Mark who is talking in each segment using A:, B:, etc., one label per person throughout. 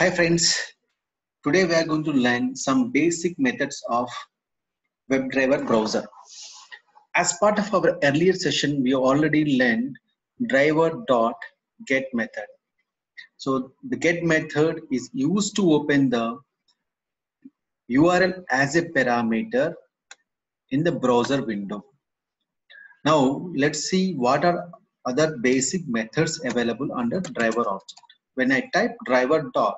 A: Hi friends, today we are going to learn some basic methods of WebDriver browser. As part of our earlier session, we already learned driver.get method. So the get method is used to open the URL as a parameter in the browser window. Now let's see what are other basic methods available under driver object. When I type driver dot,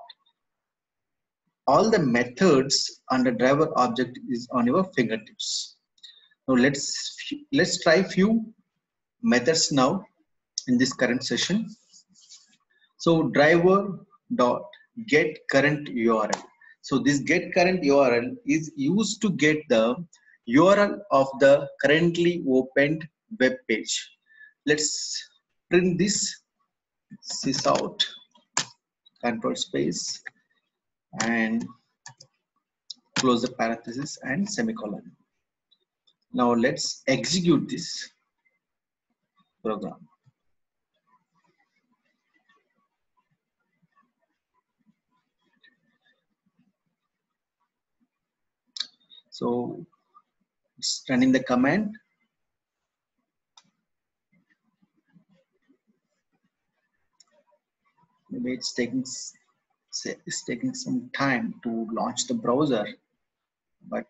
A: all the methods under driver object is on your fingertips. Now let's try few methods now in this current session. So driver.getCurrentUrl. So this get current URL is used to get the URL of the currently opened web page. Let's print this sysout, control space, and close the parenthesis and semicolon. Now let's execute this program. So it's running the command. Maybe it's taking some time to launch the browser, but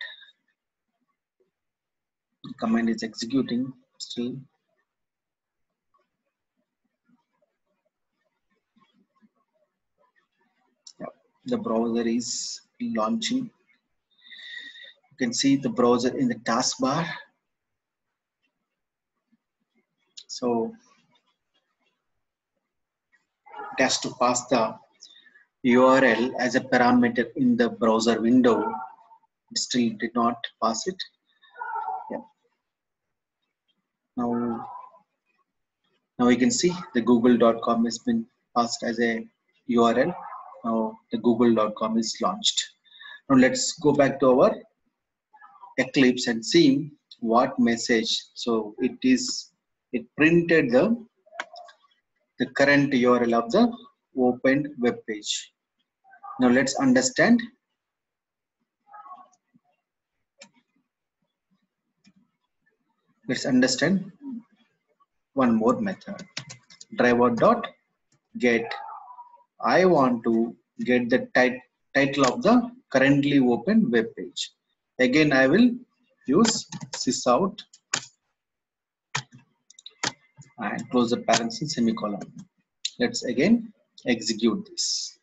A: the command is executing still. Yeah, the browser is launching. You can see the browser in the taskbar. So it has to pass the URL as a parameter in the browser window. It still did not pass it. Yeah. Now we can see the google.com has been passed as a URL. Now the google.com is launched. Now let's go back to our Eclipse and see what message. So it printed the current URL of the opened web page. Now let's understand. Let's understand one more method. Driver.get. I want to get the title of the currently open web page. Again, I will use sysout and close the parenthesis semicolon. Let's again execute this.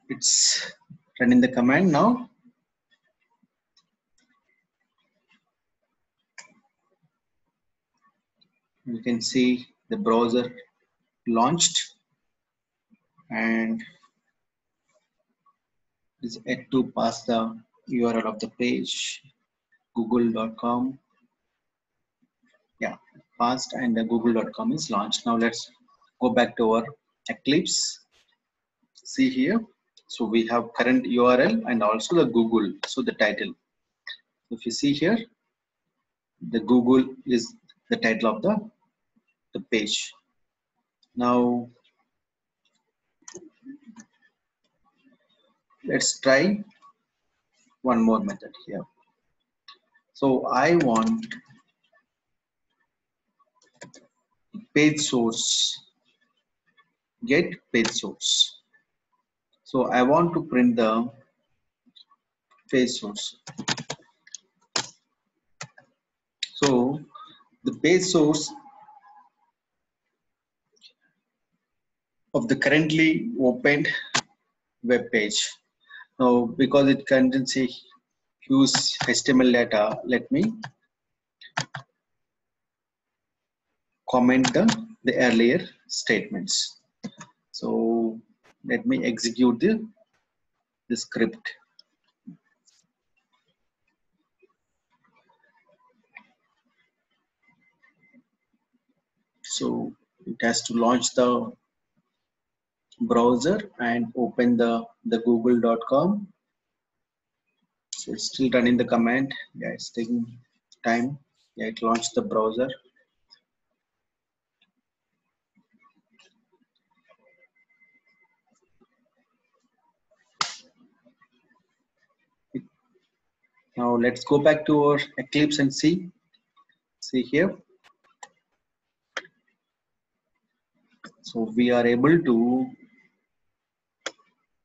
A: It's running the command now. You can see the browser launched and is yet to pass the URL of the page, google.com. Yeah, passed, and the google.com is launched. Now let's go back to our Eclipse. See here. So we have current URL and also the Google. So the title. If you see here, the Google is the title of the page. Now let's try one more method here. So I want page source, get page source. So I want to print the page source. So the page source of the currently opened web page. Now because it contains a huge HTML data, let me comment the earlier statements. So let me execute the script. So it has to launch the browser and open the google.com. So it's still running the command. Yeah, it's taking time. Yeah, it launched the browser. Now let's go back to our Eclipse and see here. So we are able to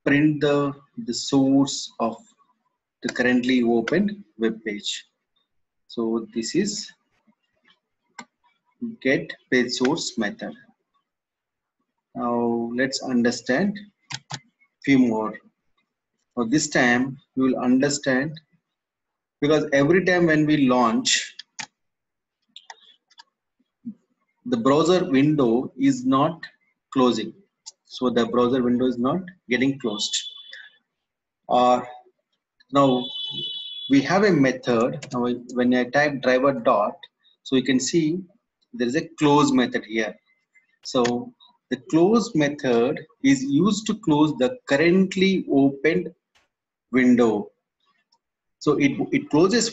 A: print the source of the currently opened web page. So this is get page source method. Now let's understand few more. Now this time you will understand, because every time when we launch, the browser window is not closing. So the browser window is not getting closed. Now we have a method. Now when I type driver dot, so you can see there is a close method here. So the close method is used to close the currently opened window. So it closes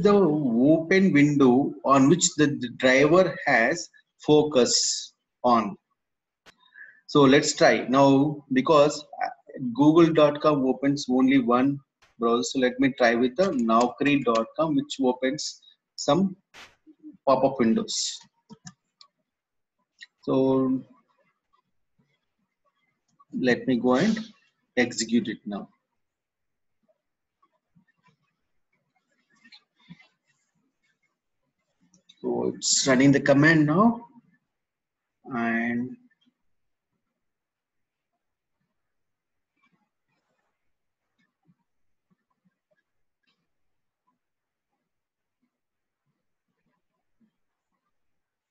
A: the open window on which the driver has focus on. So let's try now, because google.com opens only one browser. So let me try with the naukri.com, which opens some pop-up windows. So let me go and execute it now. So it's running the command now, and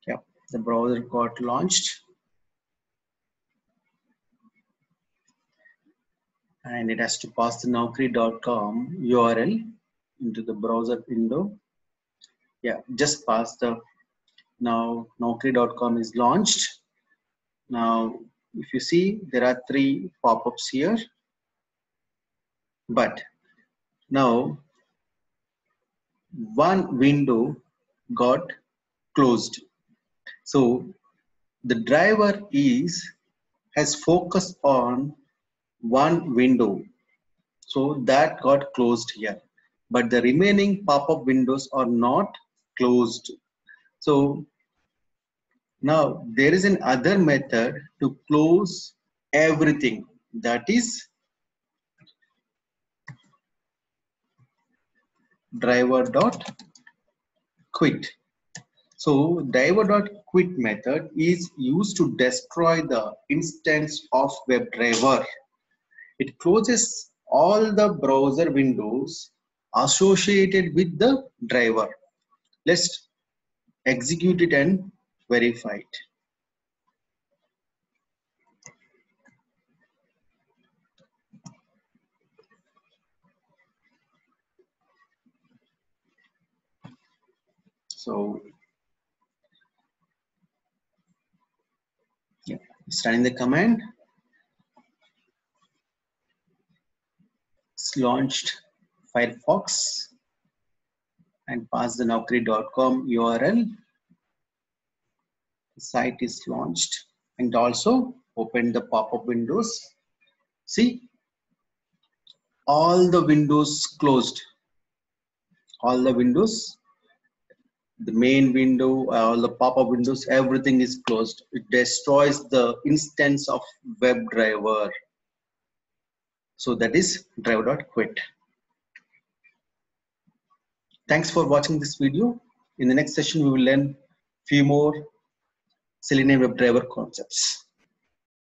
A: yeah, the browser got launched, and it has to pass the naukri.com URL into the browser window. Yeah, just pass the, now naukri.com is launched. Now if you see, there are 3 pop-ups here, but now one window got closed. So the driver has focused on one window, so that got closed here, but the remaining pop-up windows are not closed. So now there is another method to close everything, that is driver.quit. So driver.quit method is used to destroy the instance of WebDriver. It closes all the browser windows associated with the driver. Let's execute it and verify it. So yeah, it's running the command. It's launched Firefox and pass the naukri.com URL. The site is launched and also open the pop-up windows. See, all the windows closed. All the windows, the main window, all the pop-up windows, everything is closed. It destroys the instance of WebDriver. So that is driver.quit. Thanks for watching this video. In the next session, we will learn few more Selenium WebDriver concepts.